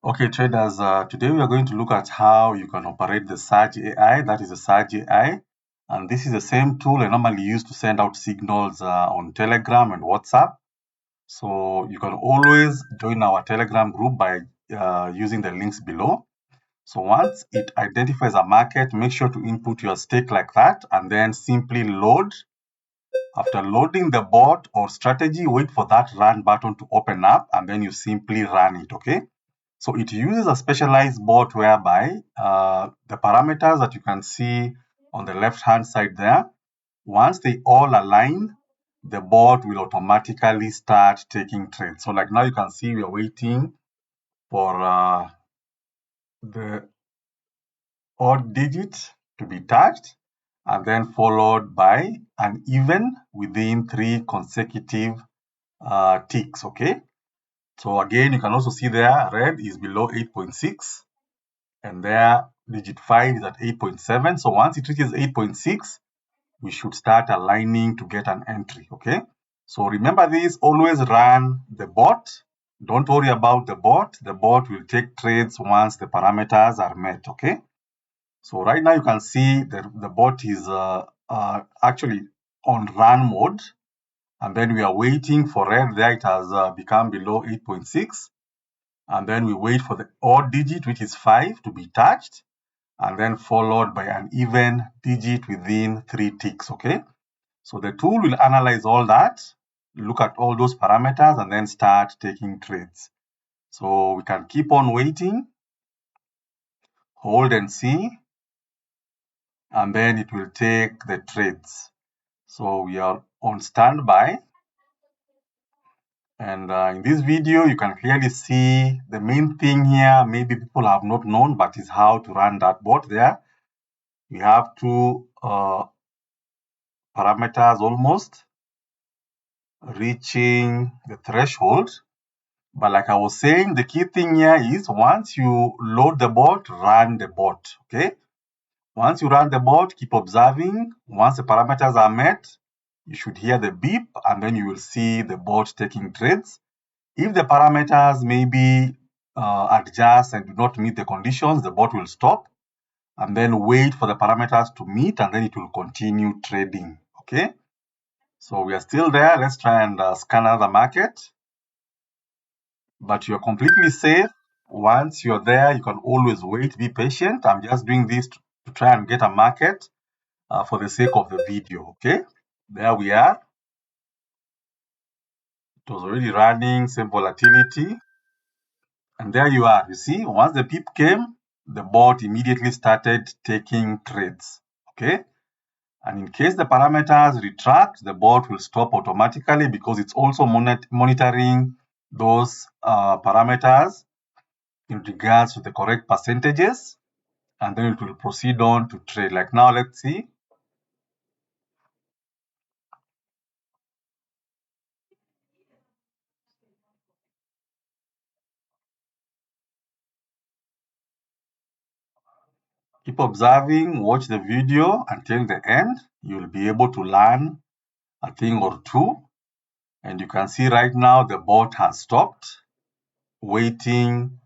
Okay, traders, today we are going to look at how you can operate the Surge AI, that is the Surge AI. And this is the same tool I normally use to send out signals on Telegram and WhatsApp. So you can always join our Telegram group by using the links below. So once it identifies a market, make sure to input your stake like that and then simply load. After loading the bot or strategy, wait for that run button to open up and then you simply run it, okay? So it uses a specialized bot whereby the parameters that you can see on the left-hand side there, once they all align, the bot will automatically start taking trades. So like now you can see we are waiting for the odd digit to be touched and then followed by an even within 3 consecutive ticks, okay? So again, you can also see there red is below 8.6 and there digit 5 is at 8.7. So once it reaches 8.6, we should start aligning to get an entry, okay? So remember this, always run the bot. Don't worry about the bot. The bot will take trades once the parameters are met, okay? So right now you can see the bot is actually on run mode. And then we are waiting for red there. It has become below 8.6. And then we wait for the odd digit, which is 5, to be touched, and then followed by an even digit within 3 ticks, okay? So the tool will analyze all that, look at all those parameters, and then start taking trades. So we can keep on waiting, hold and see, and then it will take the trades. So we are on standby. And in this video, you can clearly see the main thing here, maybe people have not known, but is how to run that bot there. We have two parameters almost reaching the threshold. But like I was saying, the key thing here is once you load the bot, run the bot, okay? Once you run the bot, keep observing. Once the parameters are met, you should hear the beep and then you will see the bot taking trades. If the parameters maybe adjust and do not meet the conditions, the bot will stop and then wait for the parameters to meet and then it will continue trading, okay? So we are still there. Let's try and scan another market. But you're completely safe. Once you're there, you can always wait, be patient. I'm just doing this to try and get a market for the sake of the video, okay? There we are. It was already running, same volatility. And there you are. You see, once the peep came, the bot immediately started taking trades, okay? And in case the parameters retract, the bot will stop automatically because it's also monitoring those parameters in regards to the correct percentages, and then it will proceed on to trade. Like now, let's see. Keep observing, watch the video until the end. You'll be able to learn a thing or two. And you can see right now the bot has stopped, waiting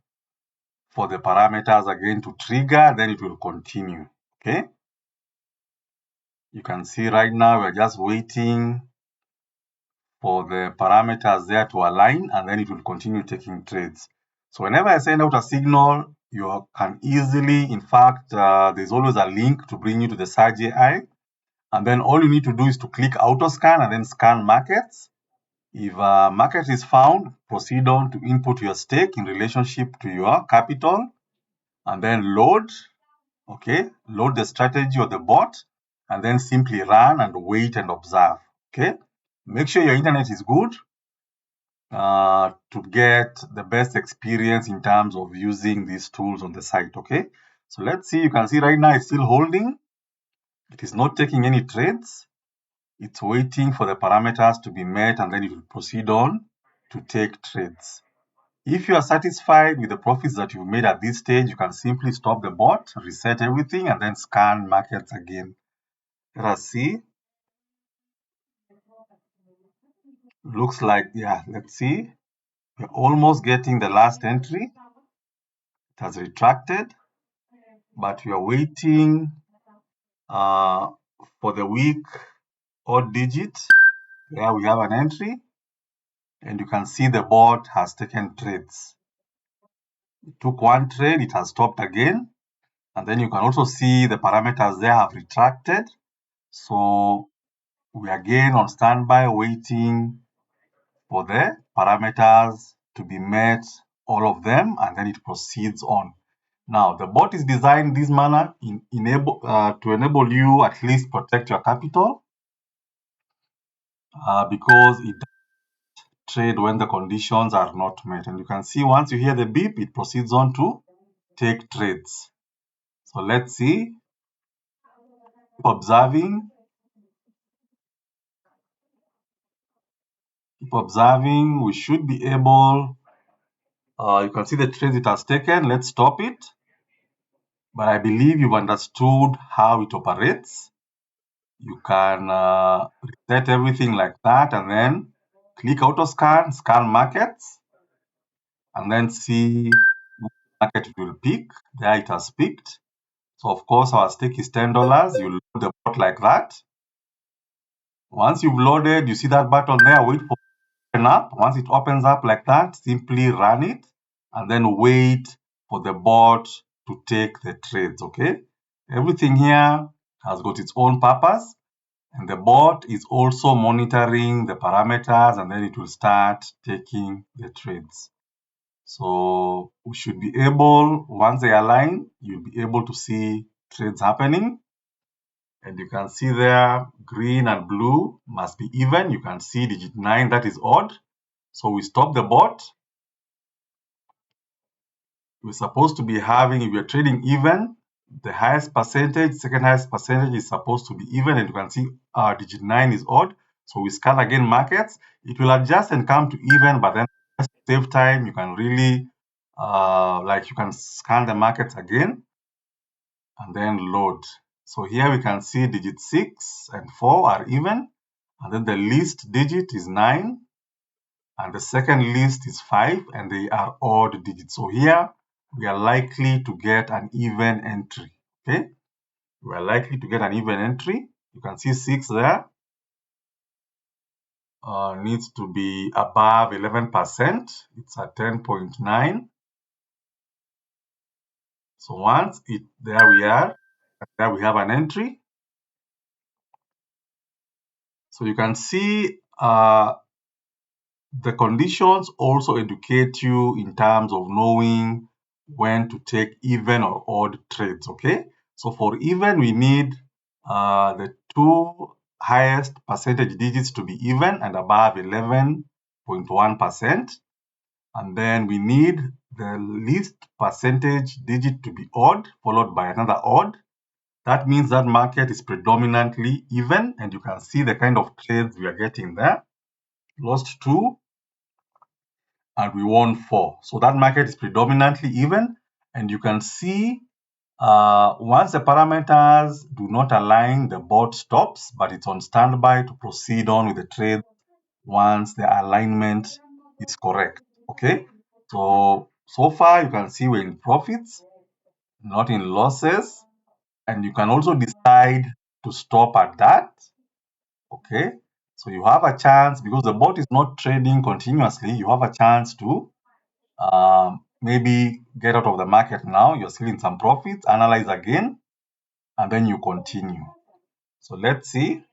for the parameters again to trigger, then it will continue, okay? You can see right now we're just waiting for the parameters there to align and then it will continue taking trades. So whenever I send out a signal, you can easily, in fact, there's always a link to bring you to the Surge AI. And then all you need to do is to click auto scan and then scan markets. If a market is found, proceed on to input your stake in relationship to your capital and then load, okay? Load the strategy or the bot and then simply run and wait and observe, okay? Make sure your internet is good to get the best experience in terms of using these tools on the site, okay? So let's see, you can see right now it's still holding. It is not taking any trades. It's waiting for the parameters to be met and then it will proceed on to take trades. If you are satisfied with the profits that you've made at this stage, you can simply stop the bot, reset everything, and then scan markets again. Let us see. Looks like, yeah, let's see. We're almost getting the last entry. It has retracted, but we are waiting uh, for the week odd digit. There we have an entry, and you can see the bot has taken trades. It took one trade, it has stopped again, and then you can also see the parameters there have retracted. So we are again on standby waiting for the parameters to be met, all of them, and then it proceeds on. Now, the bot is designed this manner to enable you at least protect your capital because it does trade when the conditions are not met. And you can see once you hear the beep, it proceeds on to take trades. So let's see, keep observing, keep observing. We should be able, you can see the trades it has taken. Let's stop it. But I believe you've understood how it operates. You can reset everything like that and then click auto scan, scan markets, and then see which market it will pick. There it has picked. So of course our stake is $10. You load the bot like that. Once you've loaded, you see that button there, wait for it to open up. Once it opens up like that, simply run it and then wait for the bot to take the trades, okay? Everything here has got its own purpose. And the bot is also monitoring the parameters and then it will start taking the trades. So we should be able, once they align, you'll be able to see trades happening. And you can see there, green and blue must be even. You can see digit 9, that is odd. So we stop the bot. We're supposed to be having, if you're trading even, the highest percentage, second highest percentage is supposed to be even, and you can see digit 9 is odd. So we scan again markets. It will adjust and come to even, but then just to save time, you can really, you can scan the markets again and then load. So here we can see digit 6 and 4 are even, and then the least digit is 9, and the second least is 5, and they are odd digits. So here we are likely to get an even entry, okay? We are likely to get an even entry. You can see 6 there, needs to be above 11%. It's at 10.9. So once there we are, there we have an entry. So you can see the conditions also educate you in terms of knowing when to take even or odd trades, okay? So for even, we need the two highest percentage digits to be even and above 11.1%. And then we need the least percentage digit to be odd, followed by another odd. That means that market is predominantly even, and you can see the kind of trades we are getting there. Lost 2, and we won 4. So that market is predominantly even, and you can see once the parameters do not align, the bot stops, but it's on standby to proceed on with the trade once the alignment is correct, okay? So far you can see we're in profits, not in losses, and you can also decide to stop at that, okay? So you have a chance, because the bot is not trading continuously, you have a chance to maybe get out of the market now. You're still in some profits, analyze again, and then you continue. So let's see.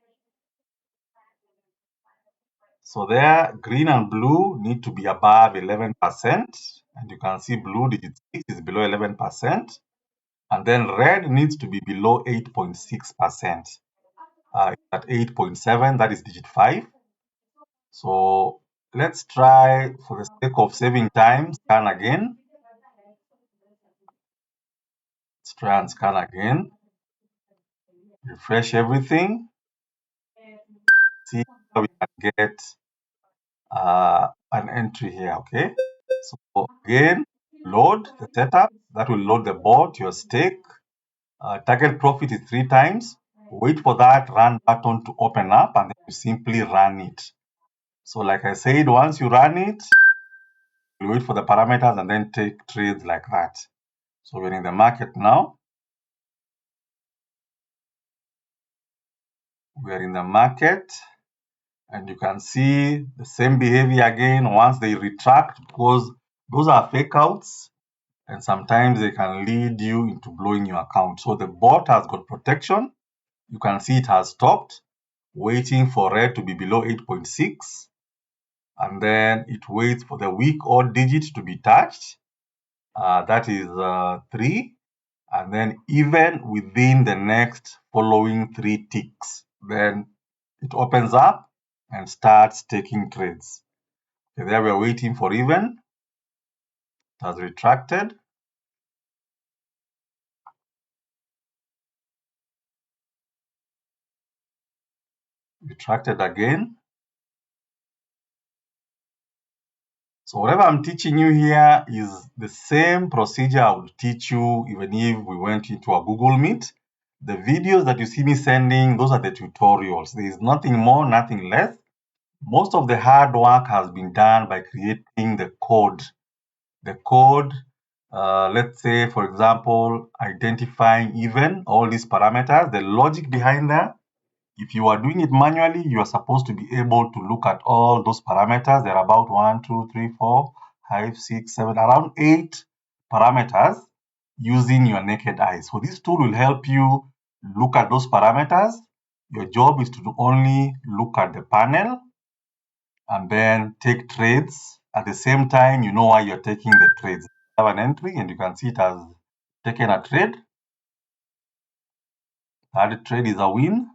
So there, green and blue need to be above 11%. And you can see blue digit 6 is below 11%. And then red needs to be below 8.6%. At 8.7, that is digit 5. So let's try, for the sake of saving time, scan again. Let's try and scan again. Refresh everything. See how we can get an entry here, okay? So again, load the setup. That will load the bot, your stake. Target profit is 3 times. Wait for that run button to open up, and then you simply run it. So like I said, once you run it, you wait for the parameters and then take trades like that. So we're in the market now. We're in the market, and you can see the same behavior again once they retract, because those are fake outs, and sometimes they can lead you into blowing your account. So the bot has got protection. You can see it has stopped, waiting for red to be below 8.6, and then it waits for the week odd digit to be touched. That is 3, and then even within the next following 3 ticks, then it opens up and starts taking trades. Okay, there we're waiting for even. It has retracted. Retracted again. So whatever I'm teaching you here is the same procedure I would teach you even if we went into a Google Meet. The videos that you see me sending, those are the tutorials. There is nothing more, nothing less. Most of the hard work has been done by creating the code. The code, let's say, for example, identifying even all these parameters, the logic behind that. If you are doing it manually, you are supposed to be able to look at all those parameters. There are about 1, 2, 3, 4, 5, 6, 7, around 8 parameters using your naked eye. So this tool will help you look at those parameters. Your job is to only look at the panel and then take trades. At the same time, you know why you're taking the trades. You have an entry and you can see it has taken a trade. That trade is a win.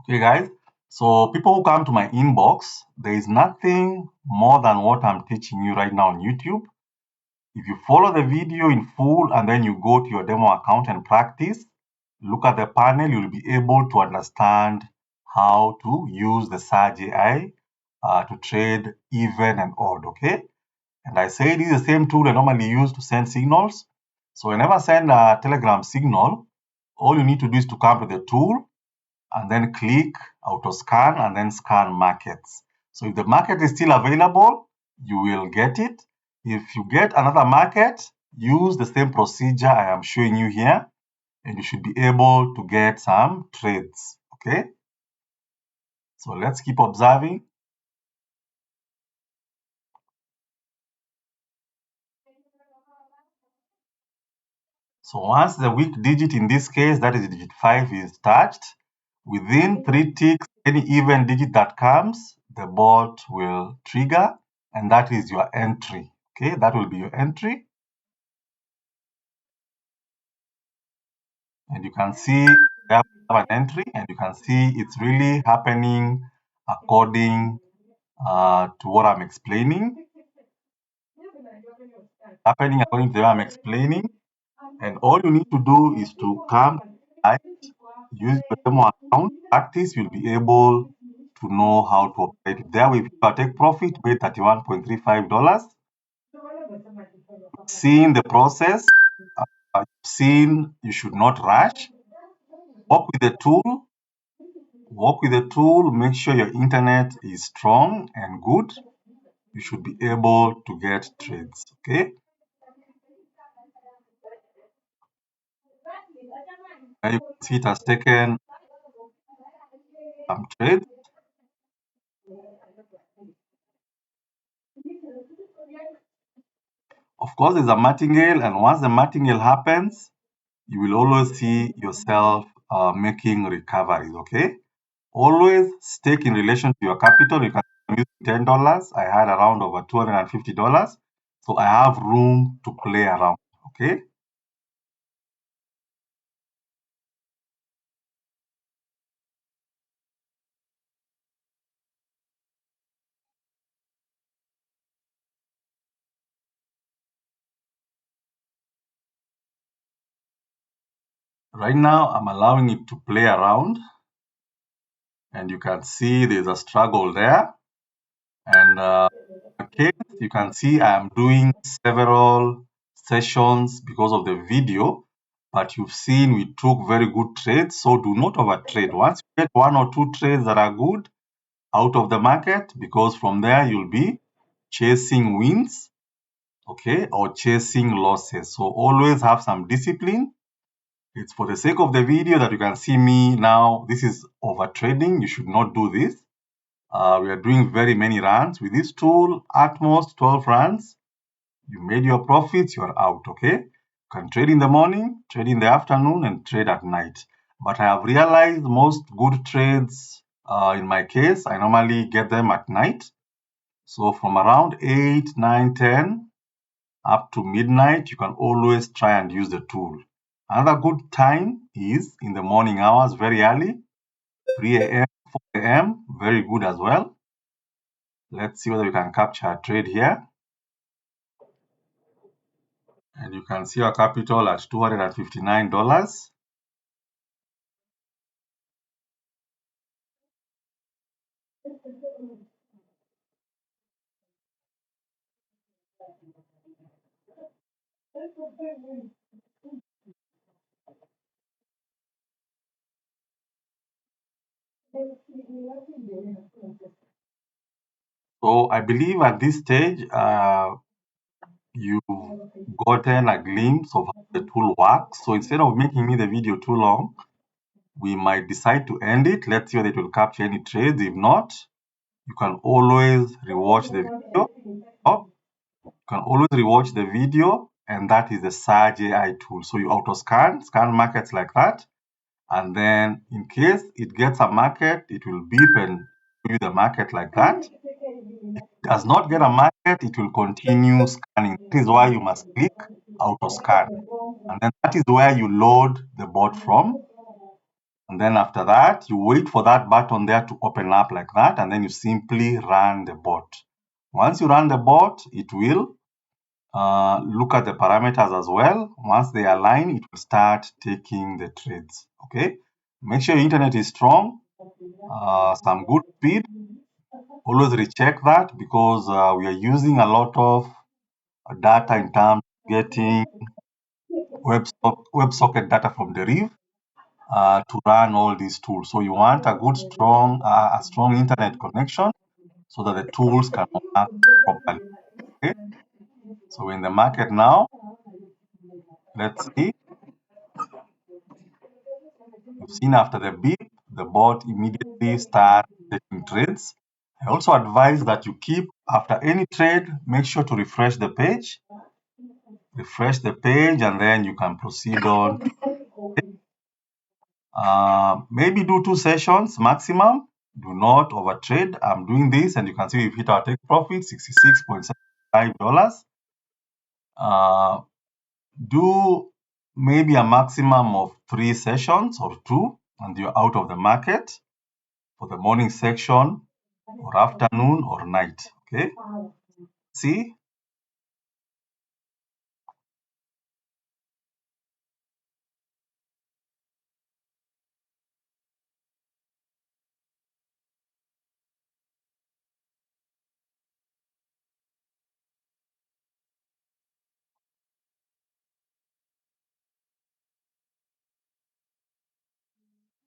Okay, guys. So people who come to my inbox, there is nothing more than what I'm teaching you right now on YouTube. If you follow the video in full and then you go to your demo account and practice, look at the panel, you'll be able to understand how to use the Surge AI to trade even and odd, okay? And I say this is the same tool I normally use to send signals. So whenever I send a Telegram signal, all you need to do is to come to the tool and then click auto scan and then scan markets. So if the market is still available, you will get it. If you get another market, use the same procedure I am showing you here, and you should be able to get some trades. Okay. So let's keep observing. So once the weak digit, in this case, that is digit 5, is touched, within 3 ticks, any even digit that comes, the bot will trigger, and that is your entry. Okay, that will be your entry. And you can see we have an entry, and you can see it's really happening according to what I'm explaining. Happening according to what I'm explaining. And all you need to do is to come, use your demo account, practice, you'll be able to know how to operate. There, if you take profit, pay $31.35. Seeing the process, seeing you should not rush. Work with the tool. Work with the tool. Make sure your internet is strong and good. You should be able to get trades. Okay. And you can see it has taken some trades. Of course, there's a martingale, and once the martingale happens, you will always see yourself making recoveries. Okay. Always stake in relation to your capital. You can use $10. I had around over $250. So I have room to play around. Okay. Right now, I'm allowing it to play around. And you can see there's a struggle there. And okay, you can see I'm doing several sessions because of the video, but you've seen we took very good trades. So do not overtrade. Once you get 1 or 2 trades that are good, out of the market, because from there you'll be chasing wins. okay, or chasing losses. So always have some discipline. It's for the sake of the video that you can see me now. This is over trading. You should not do this. We are doing very many runs with this tool, at most 12 runs. You made your profits, you are out, okay? You can trade in the morning, trade in the afternoon, and trade at night. But I have realized most good trades, in my case, I normally get them at night. So from around 8, 9, 10 up to midnight, you can always try and use the tool. Another good time is in the morning hours, very early, 3 a.m., 4 a.m., very good as well. Let's see whether we can capture a trade here. And you can see our capital at $259. So I believe at this stage, you've gotten a glimpse of how the tool works. So instead of making me the video too long, we might decide to end it. Let's see whether it will capture any trades. If not, you can always rewatch the video. Oh, you can always rewatch the video, and that is the Surge AI tool. So you auto scan markets like that. And then in case it gets a market, it will beep and give you the market like that. Does not get a market, it will continue scanning. That is why you must click auto scan. And then that is where you load the bot from. And then after that, you wait for that button there to open up like that. And then you simply run the bot. Once you run the bot, it will look at the parameters as well. Once they align, it will start taking the trades. Okay. Make sure your internet is strong, some good speed. Always recheck that because we are using a lot of data in terms of getting WebSocket data from Deriv to run all these tools. So you want a good, strong internet connection so that the tools can work properly. Okay? So in the market now, let's see. You've seen after the beep, the bot immediately starts taking trades. I also advise that you keep after any trade, make sure to refresh the page, and then you can proceed on. Maybe do 2 sessions maximum. Do not overtrade. I'm doing this, and you can see we've hit our take profit, $66.75. Do maybe a maximum of 3 sessions or 2, and you're out of the market for the morning section or afternoon or night. Okay. See,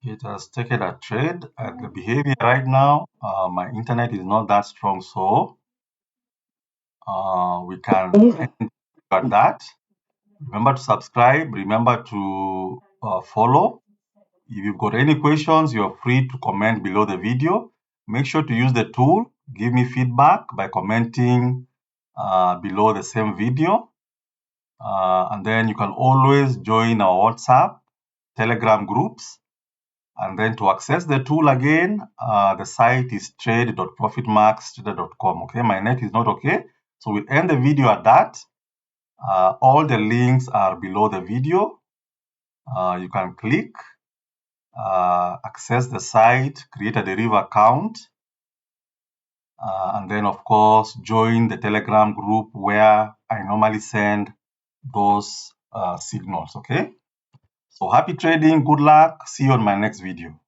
it has taken a trade. The behavior right now, my internet is not that strong, so we can end at that. Remember to subscribe. Remember to follow. If you've got any questions, you're free to comment below the video. Make sure to use the tool. Give me feedback by commenting below the same video. And then you can always join our WhatsApp, Telegram groups. And then to access the tool again, the site is trade.profitmaxtrader.com. Okay, my net is not okay. So we'll end the video at that. All the links are below the video. You can click, access the site, create a Deriv account, and then of course join the Telegram group where I normally send those signals. Okay, so happy trading, good luck, see you on my next video.